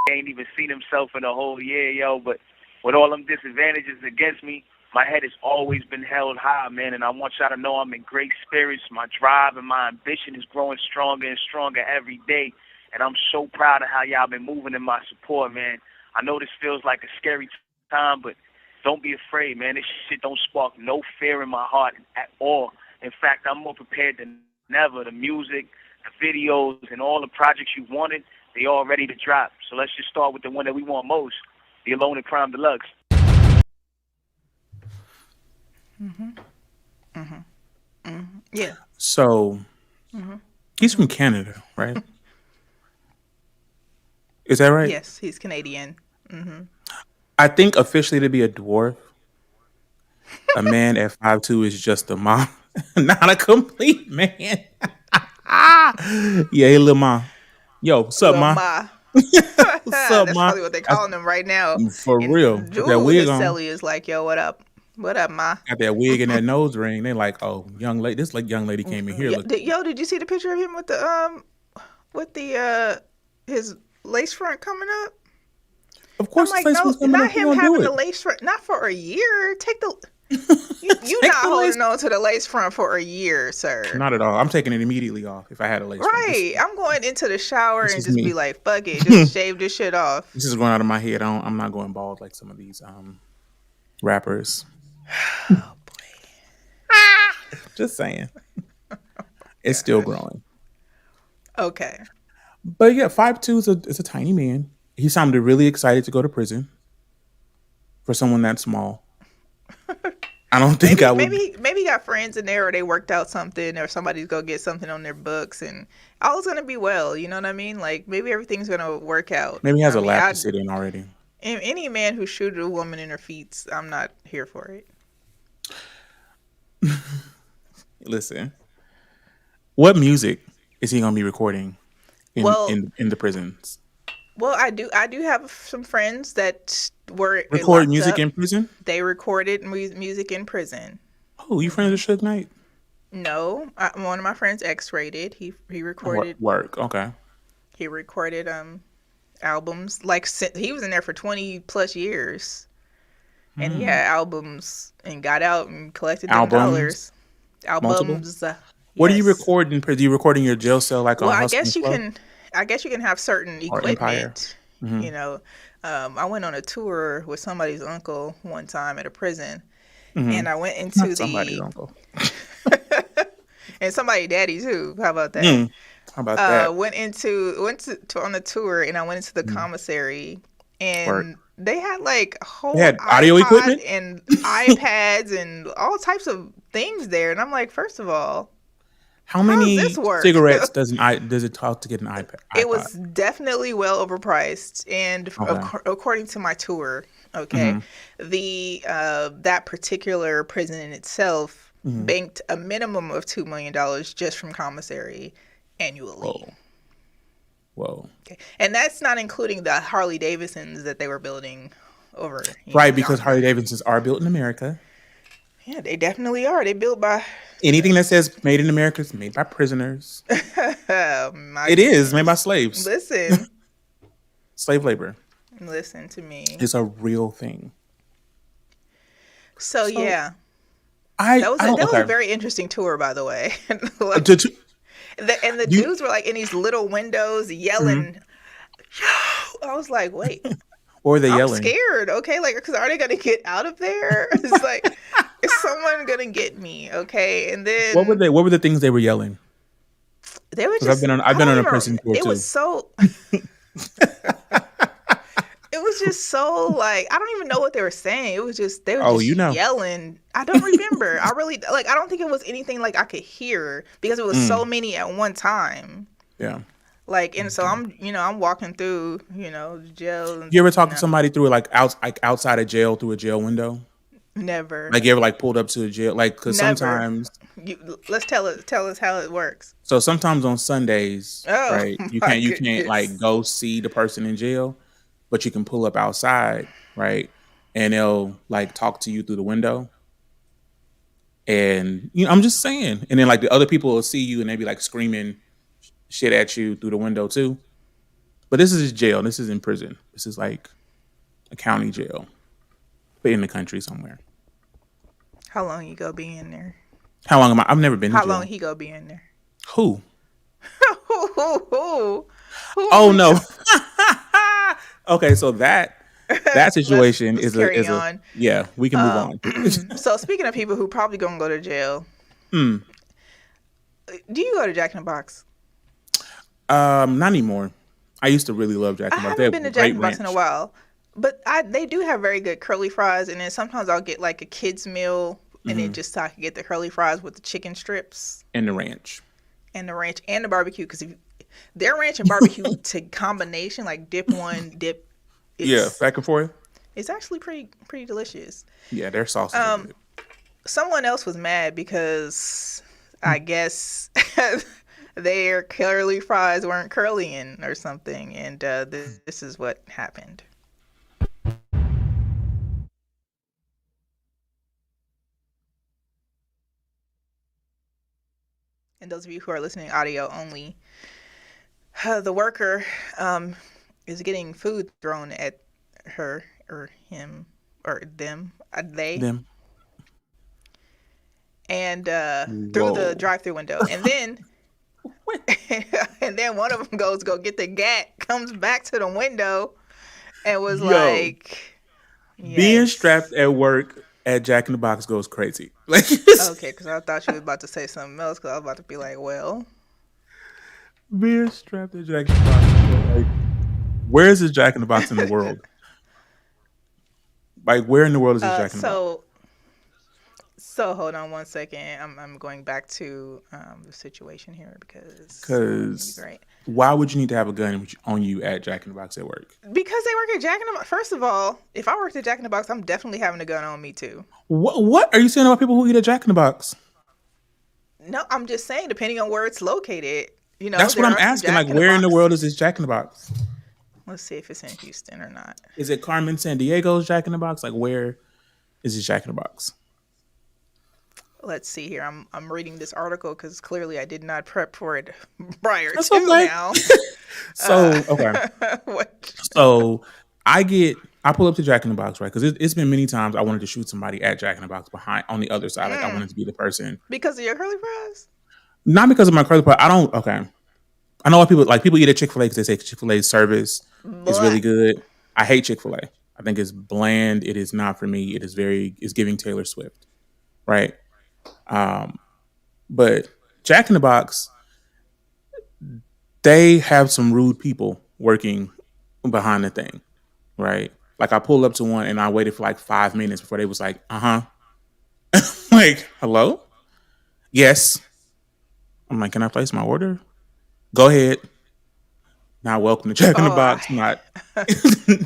Ain't even seen himself in a whole year, yo. But with all them disadvantages against me, my head has always been held high, man. And I want y'all to know I'm in great spirits. My drive and my ambition is growing stronger and stronger every day. And I'm so proud of how y'all been moving in my support, man. I know this feels like a scary time, but don't be afraid, man. This shit don't spark no fear in my heart at all. In fact, I'm more prepared than ever. The music, the videos, and all the projects you wanted, they all ready to drop. So let's just start with the one that we want most, the Alone in Crime Deluxe. Yeah. So he's from Canada, right? Is that right? Yes, he's Canadian. I think officially to be a dwarf, a man at 5'2" is just a mom, not a complete man. Yeah, hey, little mom. Yo, what's up, Little ma? Ma. What's up, That's ma? probably what they're calling him right now. For And real. Jewel That in wig the on. celly is like, yo, what up? What up, Ma? Got that wig and that nose ring. They like, oh, young lady. This like young lady came in here. Look, Did you see the picture of him with the his lace front coming up? of course, I'm the like, face no, was coming not up. He him gonna having do the it. lace front. Not for a year. Take the you Take not the lace- holding on to the lace front for a year, sir. Not at all. I'm taking it immediately off if I had a lace front. Right. I'm going into the shower this and is just me. be like, fuck it, just shave this shit off. This is going out of my head. I'm not going bald like some of these rappers. Oh boy. Just saying. It's still growing. Okay. But yeah, 5'2" is a tiny man. He sounded really excited to go to prison for someone that small. I don't think I would. Maybe he got friends in there, or they worked out something, or somebody's gonna get something on their books, and all's gonna be well. You know what I mean? Like maybe everything's gonna work out. Maybe he has I a mean, lap to sit in already. Any man who shooted a woman in her feet, I'm not here for it. Listen, what music is he gonna be recording in the prisons? Well, I do have some friends that were Record music up. in prison? They recorded music in prison. Oh, you friends with Suge Knight? No, one of my friends X-rated. He recorded work. Okay. He recorded albums. Like he was in there for 20 plus years, and he had albums and got out and collected them dollars. Albums. What do you record in prison? Do you record in your jail cell like on Hustle and Flow? I guess you can have certain equipment. Mm-hmm. You know, I went on a tour with somebody's uncle one time at a prison, and I went into somebody's uncle. And somebody's daddy too. How about that? How about that? Went on the tour, and I went into the commissary, and they had like whole audio iPod equipment and iPads and all types of things there. And I'm like, first of all, how many cigarettes does it cost to get an iPad? It was definitely well overpriced, and according to my tour, the that particular prison in itself banked a minimum of $2 million just from commissary annually. Whoa. Okay. And that's not including the Harley Davidsons that they were building over. Because Harley Davidsons are built in America. Yeah, they definitely are. They built by anything that says "made in America" is made by prisoners. It is made by slaves. Listen, slave labor. Listen to me. It's a real thing. So yeah, that was a very interesting tour, by the way. And the dudes were like in these little windows yelling. I was like, wait. Or were they yelling? I'm scared. Okay, like, because are they gonna get out of there? It's like, is someone gonna get me? Okay, and then what were the things they were yelling? They were just. I've been on a prison tour too. It was so. It was just so like I don't even know what they were saying. It was just they were just yelling. I don't remember. I really I don't think it was anything like I could hear because it was so many at one time. Yeah. Like and so I'm walking through jail. You ever talk to somebody through outside of jail through a jail window? Never. Like you ever pulled up to a jail because sometimes. Let's tell us how it works. So sometimes on Sundays, right? You can't go see the person in jail. but you can pull up outside, right? And they'll like talk to you through the window. And I'm just saying. And then like the other people will see you and they be like screaming shit at you through the window too. But this is jail. This is in prison. This is like a county jail, but in the country somewhere. How long you go be in there? How long am I? I've never been. How to jail. long he go be in there? Who? Who? Oh no. Okay, so that situation is on. Yeah, we can move on. So speaking of people who probably gonna go to jail, do you go to Jack in the Box? Not anymore. I used to really love Jack in the Box. I haven't been to Jack in the Box in a while, but they do have very good curly fries, and then sometimes I'll get like a kid's meal, and then just so I can get the curly fries with the chicken strips and the ranch and the barbecue, because their ranch and barbecue to combination, like dip one, dip. Back and forth. It's actually pretty delicious. Yeah, their sauce is good. Someone else was mad because I guess their curly fries weren't curlying or something, and this is what happened. And those of you who are listening audio only, the worker is getting food thrown at her or him or them, Them. and through the drive-through window, and then and then one of them goes go get the gat, comes back to the window, and was like, yes. Being strapped at work at Jack in the Box goes crazy. Like, okay, because I thought you were about to say something else, because I was about to be like, well, being strapped at Jack in the Box, like, where is this Jack in the Box in the world? Like, where in the world is this Jack in the Box? So hold on one second. I'm going back to the situation here because right. Why would you need to have a gun on you at Jack in the Box at work? Because they work at Jack in the Box. First of all, if I worked at Jack in the Box, I'm definitely having a gun on me too. What are you saying about people who eat at Jack in the Box? No, I'm just saying, depending on where it's located. That's what I'm asking. Like, where in the world is this Jack in the Box? Let's see if it's in Houston or not. Is it Carmen San Diego's Jack in the Box? Like, where is this Jack in the Box? Let's see here. I'm reading this article because clearly I did not prep for it prior That's to okay. now. So I pull up to Jack in the Box, right? Because it's been many times I wanted to shoot somebody at Jack in the Box behind on the other side. Like, I wanted to be the person. Because of your curly fries? Not because of my curly fries. I know what people eat at Chick-fil-A because they say Chick-fil-A's service is really good. I hate Chick-fil-A. I think it's bland. It is not for me. It's giving Taylor Swift, right? But Jack in the Box, they have some rude people working behind the thing, right? Like, I pulled up to one and I waited for like 5 minutes before they was like, like, hello? Yes. I'm like, can I place my order? Go ahead. Not welcome to Jack in the Box. Not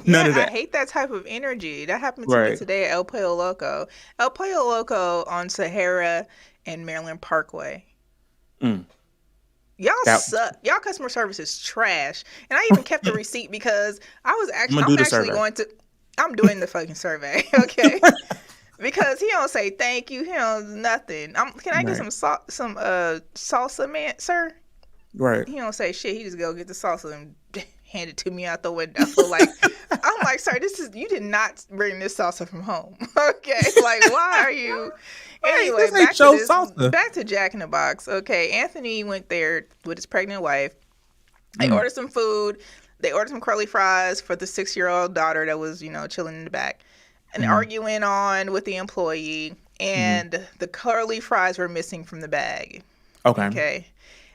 none of that. I hate that type of energy. That happened to me today at El Pollo Loco. El Pollo Loco on Sahara and Maryland Parkway. Y'all suck. Y'all customer service is trash. And I even kept the receipt because I'm doing the fucking survey. Okay. Because he don't say thank you. He don't nothing. Can I get some salsa, man, sir? Right. He don't say shit. He just go get the salsa and hand it to me out the window. Like, I'm like, sir, you did not bring this salsa from home. Okay. Like, why are you? Anyway, back to Jack in the Box. Okay. Anthony went there with his pregnant wife. They ordered some food. They ordered some curly fries for the 6-year-old daughter that was, chilling in the back. And arguing on with the employee. And the curly fries were missing from the bag. Okay.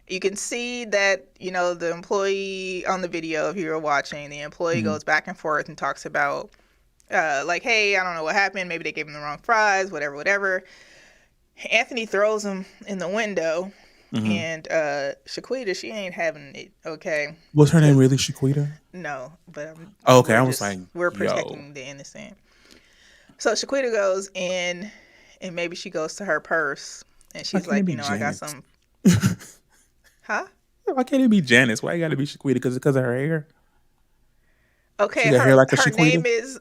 You can see that, the employee on the video, if you were watching, the employee goes back and forth and talks about, like, hey, I don't know what happened. Maybe they gave him the wrong fries, whatever. Anthony throws them in the window, and Shaquita, she ain't having it, okay? Was her name really Shaquita? No, but we're protecting the innocent. So Shaquita goes in, and maybe she goes to her purse, and she's like, I got some... Huh? Why can't it be Janice? Why you gotta be Shaquita? Because of her hair? She Okay, got hair like a her name Shaquita. is.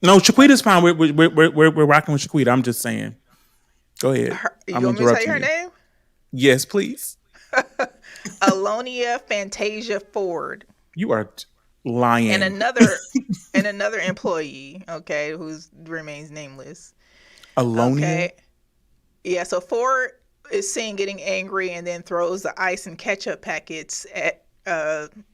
No, Shaquita's fine. We're rocking with Shaquita. I'm just saying. Go ahead. You I'm want me to tell you interrupting her you. name? Yes, please. Alonia Fantasia Ford. You are lying. And another employee, okay, who's remains nameless. Alonia. Okay. Yeah, so Ford is seen getting angry and then throws the ice and ketchup packets at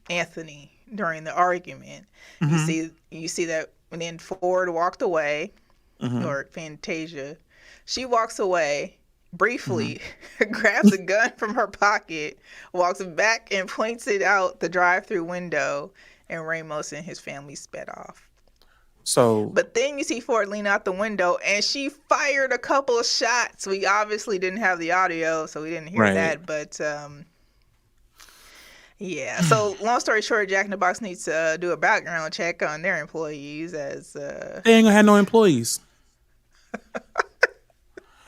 Anthony during the argument. Mm-hmm. You see that, and then Ford walked away, Mm-hmm. or Fantasia. She walks away briefly, Mm-hmm. grabs a gun from her pocket, walks back and points it out the drive-through window, and Ramos and his family sped off. So, But then you see Ford lean out the window, and she fired a couple of shots. We obviously didn't have the audio, so we didn't hear right. that. But yeah. So long story short, Jack in the Box needs to do a background check on their employees, as they ain't gonna have no employees.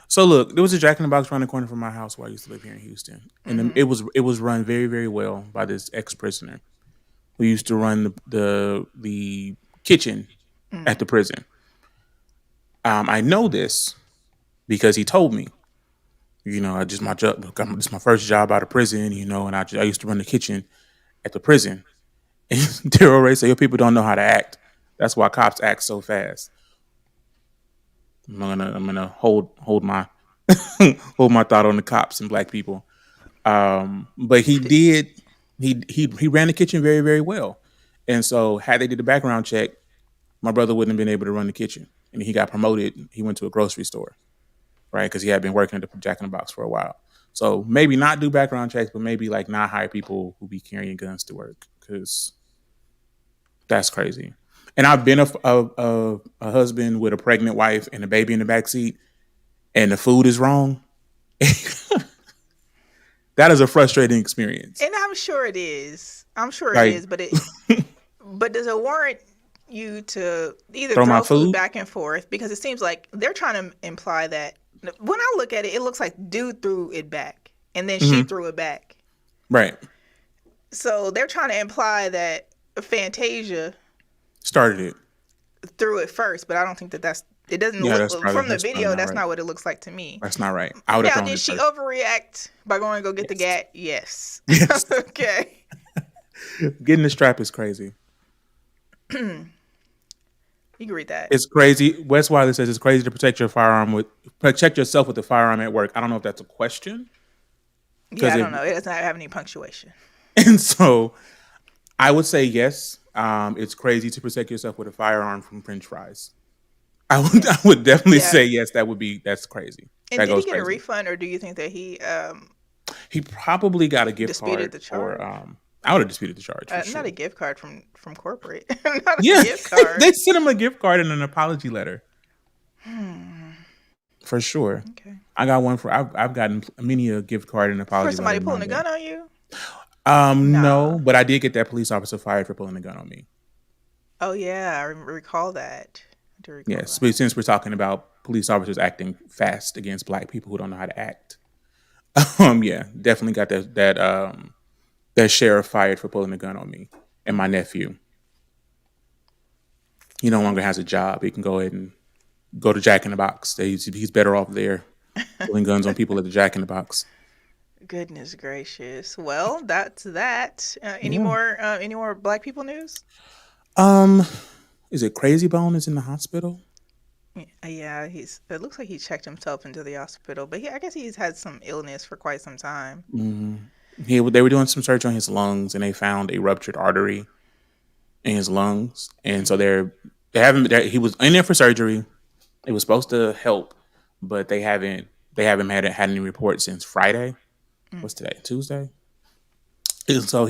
So look, there was a Jack in the Box around the corner from my house where I used to live here in Houston, and it was run very, very well by this ex prisoner who used to run the kitchen at the prison. I know this because he told me. You know, this is my first job out of prison. You know, and I used to run the kitchen at the prison. And Daryl Ray said, "Your people don't know how to act. That's why cops act so fast." I'm gonna hold my hold my thought on the cops and black people. But he ran the kitchen very, very well. And so had they did the background check, my brother wouldn't have been able to run the kitchen. And he got promoted. He went to a grocery store, right? Because he had been working at the Jack in the Box for a while. So maybe not do background checks, but maybe like not hire people who be carrying guns to work, because that's crazy. And I've been a husband with a pregnant wife and a baby in the backseat, and the food is wrong. That is a frustrating experience. And I'm sure it is. Like, But does it warrant you to either throw my throw food food back and forth? Because it seems like they're trying to imply that when I look at it, it looks like dude threw it back and then she threw it back. Right. So they're trying to imply that Fantasia started it. Threw it first, but I don't think that's. It doesn't look from the video. That's not what it looks like to me. That's not right. I would have now, thrown did it she first. overreact by going to go get the gat? Yes. Yes. Okay. Getting the strap is crazy. You can read that. It's crazy. Wes Wiley says it's crazy to protect yourself with a firearm at work. I don't know if that's a question. Yeah, I don't know. It doesn't have any punctuation. And so I would say yes. It's crazy to protect yourself with a firearm from French fries. I would definitely say yes. That's crazy. And did he get a refund, or do you think that he probably got a gift card? The charge? I would have disputed the charge. Not sure. a gift card from corporate. Not a gift card. They sent him a gift card and an apology letter. For sure. Okay. I got one I've gotten many a gift card and apology for somebody letter pulling a gun on you. No, but I did get that police officer fired for pulling a gun on me. Oh yeah, I recall that. Yes, but since we're talking about police officers acting fast against black people who don't know how to act, yeah, definitely got that sheriff fired for pulling a gun on me and my nephew. He no longer has a job. He can go ahead and go to Jack in the Box. He's better off there pulling guns on people at the Jack in the Box. Goodness gracious. Well, that's that. Any more black people news? Is it Crazy Bone is in the hospital? Yeah, it looks like he checked himself into the hospital, but I guess he's had some illness for quite some time. Mm-hmm. They were doing some search on his lungs, and they found a ruptured artery in his lungs, and so he was in there for surgery. It was supposed to help, but they haven't had any reports since Friday. What's today? Tuesday. And so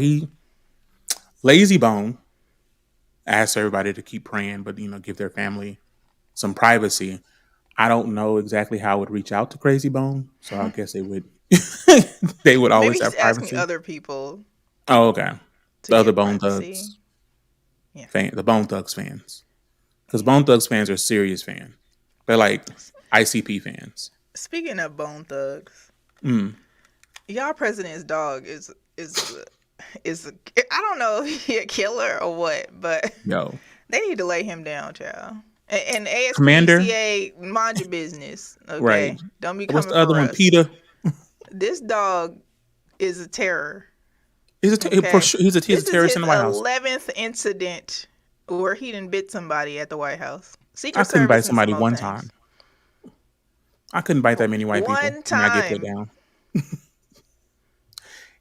Lazy Bone asked everybody to keep praying, but give their family some privacy. I don't know exactly how I would reach out to Crazy Bone, so I guess they would they would always have privacy. Asking other people. Oh, okay. The other Bone Thugs. Yeah. The Bone Thugs fans. Because Bone Thugs fans are serious fans. They're like ICP fans. Speaking of Bone Thugs, y'all president's dog is I don't know if he a killer or what, but Yo, they need to lay him down, child. And Commander, ASPCA, mind your business, right? okay? Don't be What's coming the other for one? us. Peter. This dog is a terror. For Okay. sure. He's a This is terrorist his in the White House. 11th incident where he done bit somebody at the White House. I Secret couldn't bite Service and somebody some one other time. things. I couldn't bite that many white people One and not get put time. down.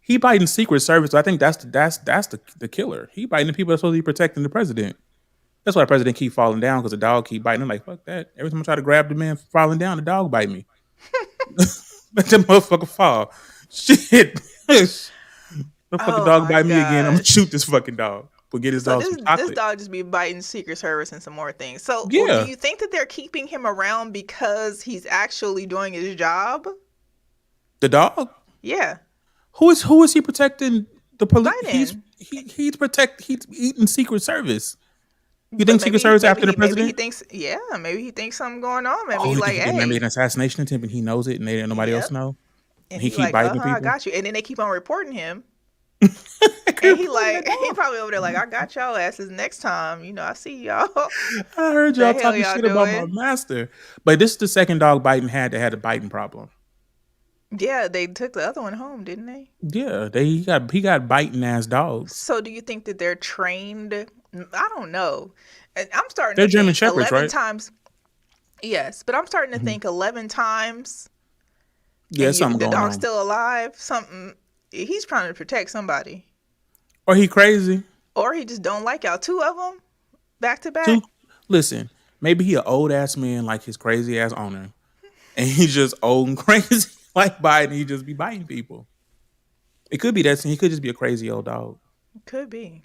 He biting Secret Service. So I think that's the killer. He biting the people that's supposed to be protecting the president. That's why the president keep falling down because the dog keep biting. I'm like, fuck that. Every time I try to grab the man falling down, the dog bite me. Let that motherfucker fall. Shit. The fucking dog bite me again. I'm gonna shoot this fucking dog. But get his So dog some chocolate. this dog just be biting Secret Service and some more things. So Yeah. do you think that they're keeping him around because he's actually doing his job? The dog? Yeah. Who is he protecting? The police? Biden. He's eating Secret Service. You think Secret Service after the president? Maybe he thinks something going on. Maybe Oh, he's he like, think maybe hey. an assassination attempt and he knows it and nobody else know. And he he keep like, biting people. I got you. And then they keep on reporting him. And he probably over there like, I got y'all asses next time. You know, I see y'all. I heard y'all The hell talking y'all shit about my doing? master. But this is the second dog biting that had a biting problem. Yeah, they took the other one home, didn't they? Yeah, he got biting ass dogs. So do you think that they're trained? I don't know. I'm starting They're to German think Shepherds, 11 right? times. Yes, but I'm starting to think 11 times. Yeah, and something the going dog's on. still alive. Something. He's trying to protect somebody. Or he crazy. Or he just don't like y'all. Two of them, back to back. Listen, maybe he an old ass man like his crazy ass owner, and he's just old and crazy like Biden. He just be biting people. It could be that. He could just be a crazy old dog. Could be.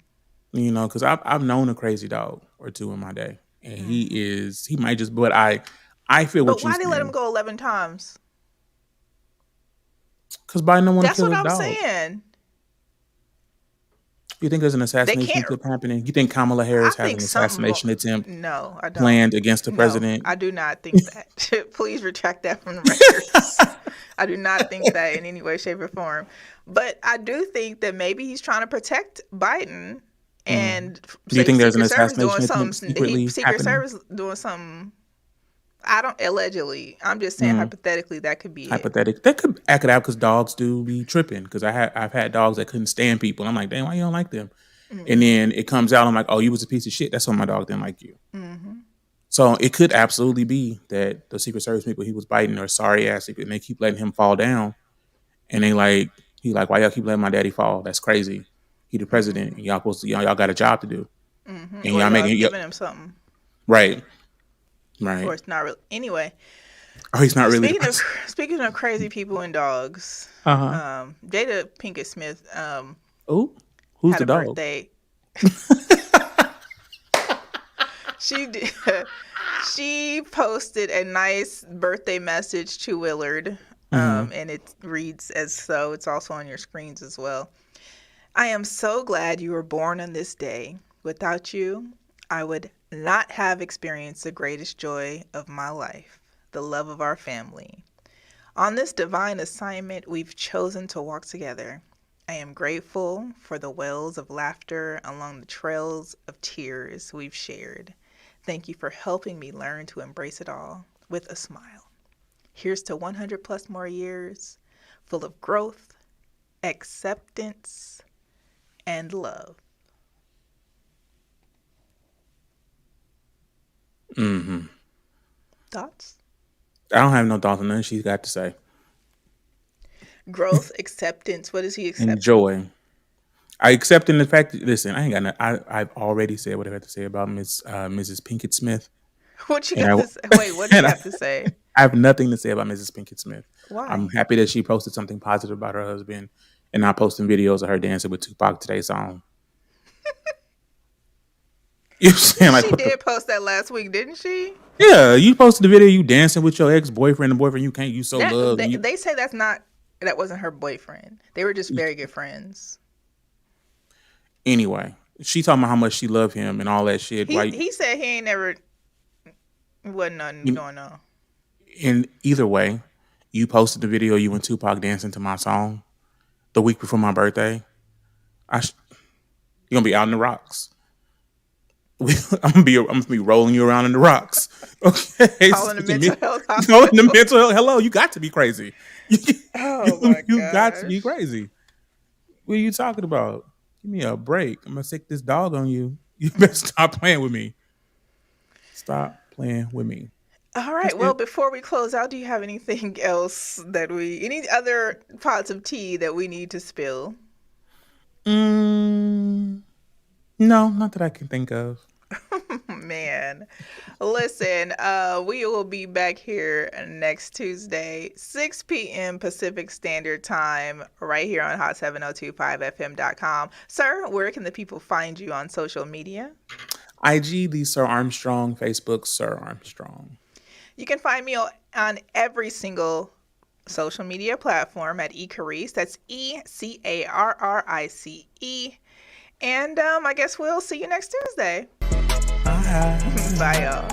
You know, because I've known a crazy dog or two in my day, and he might just. But I feel what But you why they let him saying. go 11 times? Because Biden don't want to That's kill what his I'm dog. saying. You think there's an assassination attempt happening? You think Kamala Harris has an assassination attempt? No, I don't. Planned against the president? I do not think that. Please retract that from the records. I do not think that in any way, shape, or form. But I do think that maybe he's trying to protect Biden. And do you think there's an Secret Service assassination doing attempt something? secretly Secret happening? Service doing something. I don't allegedly. I'm just saying hypothetically that could be hypothetical. That could act it out because dogs do be tripping. Because I've had dogs that couldn't stand people. I'm like, damn, why you don't like them? And then it comes out. I'm like, oh, you was a piece of shit. That's why my dog didn't like you. So it could absolutely be that the Secret Service people he was biting are sorry ass people, and they keep letting him fall down. And he like, why y'all keep letting my daddy fall? That's crazy. He the president. And y'all supposed to y'all got a job to do. And Or y'all making giving him something. Right. Or it's not real. Anyway. Oh, he's not really. Speaking of crazy people and dogs, Jada Pinkett Smith. Oh, who's had the a dog? Birthday. She did. She posted a nice birthday message to Willard, and it reads as so. It's also on your screens as well. I am so glad you were born on this day. Without you, I would not have experienced the greatest joy of my life, the love of our family. On this divine assignment, we've chosen to walk together. I am grateful for the wells of laughter along the trails of tears we've shared. Thank you for helping me learn to embrace it all with a smile. Here's to 100 plus more years, full of growth, acceptance, and love. Thoughts? I don't have no thoughts on nothing she's got to say. Growth, acceptance. What is he accepting? And joy. I accept in the fact that, listen, I ain't got no, I've already said what I had to say about Mrs. Pinkett Smith. What you got to say? Wait, what do you have to say? I have nothing to say about Mrs. Pinkett Smith. Why? I'm happy that she posted something positive about her husband and not posting videos of her dancing with Tupac today's song. You know what I'm saying? Like, She did post that last week, didn't she? Yeah, you posted the video you dancing with your ex-boyfriend, the boyfriend you so love. They say that wasn't her boyfriend. They were just very good friends. Anyway, she talking about how much she loved him and all that shit. He said he ain't never wasn't nothing going on. In either way, you posted the video you and Tupac dancing to my song the week before my birthday. You're gonna be out in the rocks. I'm gonna be rolling you around in the rocks. Okay, Calling the mental health hospital. The mental health. Hello, you got to be crazy. You got to be gosh. crazy. What are you talking about? Give me a break. I'm gonna sick this dog on you. You better stop playing with me. Stop playing with me. All right. Well, before we close out, do you have anything else any other pots of tea that we need to spill? No, not that I can think of. Man, listen, we will be back here next Tuesday, 6 p.m. Pacific Standard Time, right here on hot7025fm.com. Sir, where can the people find you on social media? IG, the Sir Armstrong. Facebook, Sir Armstrong. You can find me on every single social media platform at eCarrice. That's ECARRICE. And I guess we'll see you next Tuesday. Bye. Bye, y'all.